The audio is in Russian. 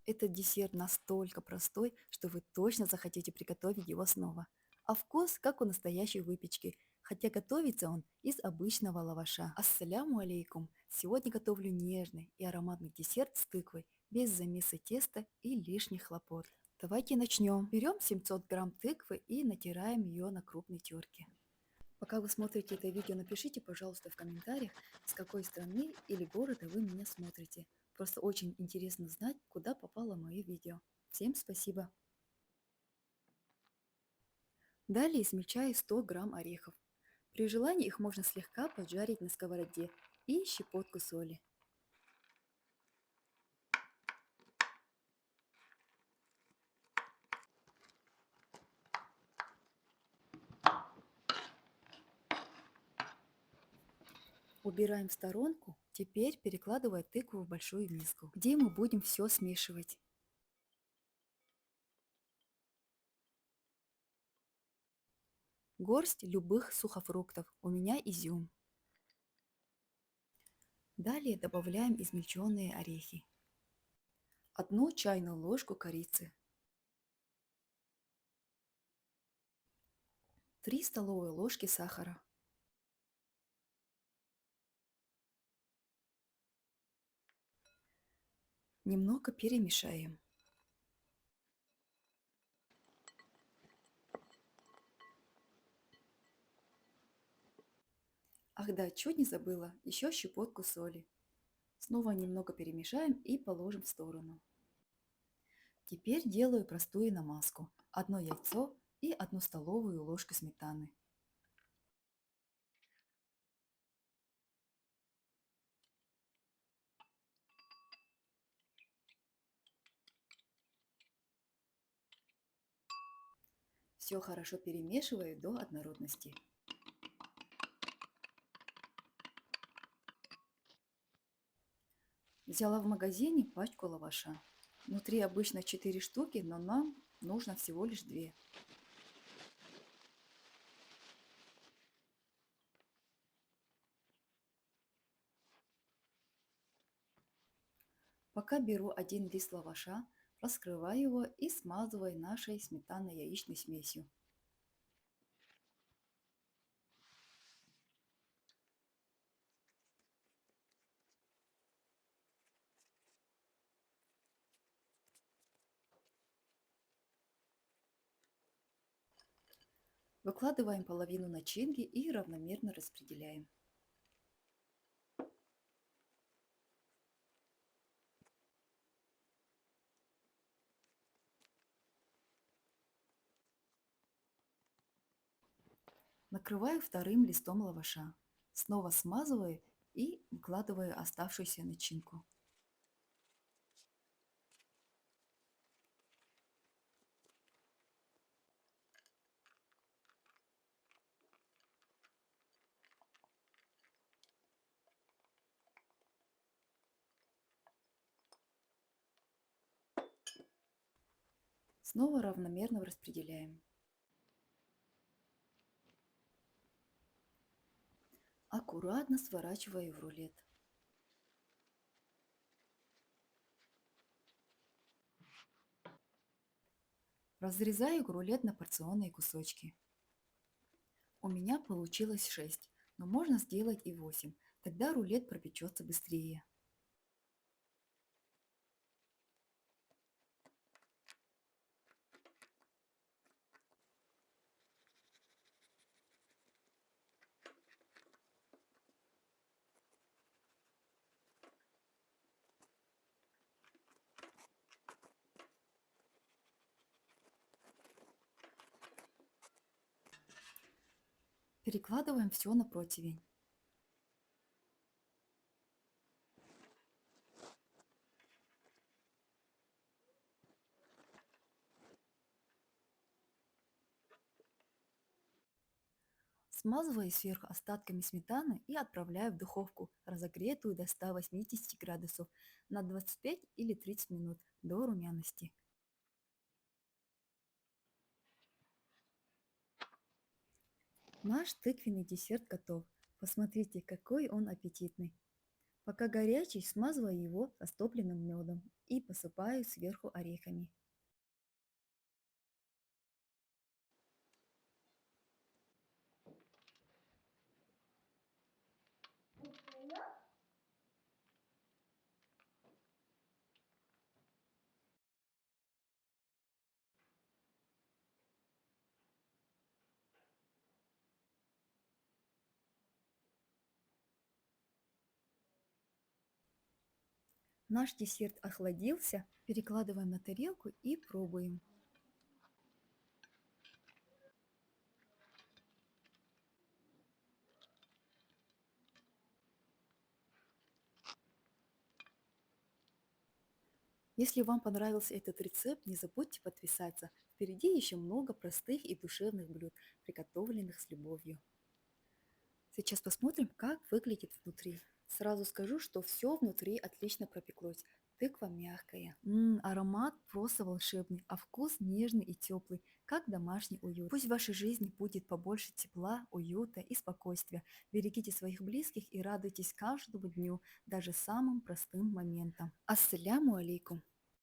Этот десерт настолько простой, что вы точно захотите приготовить его снова. А вкус, как у настоящей выпечки, хотя готовится он из обычного лаваша. Ассаляму алейкум! Сегодня готовлю нежный и ароматный десерт с тыквой, без замеса теста и лишних хлопот. Давайте начнем. Берем 700 грамм тыквы и натираем ее на крупной терке. Пока вы смотрите это видео, напишите, пожалуйста, в комментариях, с какой страны или города вы меня смотрите. Просто очень интересно знать, куда попало мое видео. Всем спасибо. Далее измельчаю 100 грамм орехов. При желании их можно слегка поджарить на сковороде и щепотку соли. Убираем в сторонку. Теперь перекладывая тыкву в большую миску, где мы будем все смешивать. Горсть любых сухофруктов, у меня изюм. Далее добавляем измельченные орехи. 1 чайную ложку корицы. 3 столовые ложки сахара. Немного перемешаем. Ах да, чуть не забыла, еще щепотку соли. Снова немного перемешаем и положим в сторону. Теперь делаю простую намазку. 1 яйцо и 1 столовую ложку сметаны. Все хорошо перемешиваю до однородности. Взяла в магазине пачку лаваша. Внутри обычно 4 штуки, но нам нужно всего лишь 2. Пока беру 1 лист лаваша, раскрываю его и смазываю нашей сметанно-яичной смесью. Выкладываем половину начинки и равномерно распределяем. Накрываю 2 листом лаваша. Снова смазываю и выкладываю оставшуюся начинку. Снова равномерно распределяем. Аккуратно сворачиваю в рулет. Разрезаю рулет на порционные кусочки. У меня получилось 6, но можно сделать и 8. Тогда рулет пропечется быстрее. Перекладываем все на противень. Смазываю сверху остатками сметаны и отправляю в духовку, разогретую до 180 градусов, на 25 или 30 минут до румяности. Наш тыквенный десерт готов. Посмотрите, какой он аппетитный. Пока горячий, смазываю его растопленным медом и посыпаю сверху орехами. Наш десерт охладился, перекладываем на тарелку и пробуем. Если вам понравился этот рецепт, не забудьте подписаться. Впереди еще много простых и душевных блюд, приготовленных с любовью. Сейчас посмотрим, как выглядит внутри. Сразу скажу, что все внутри отлично пропеклось. Тыква мягкая. Аромат просто волшебный, а вкус нежный и теплый, как домашний уют. Пусть в вашей жизни будет побольше тепла, уюта и спокойствия. Берегите своих близких и радуйтесь каждому дню, даже самым простым моментам. Ассаляму алейкум.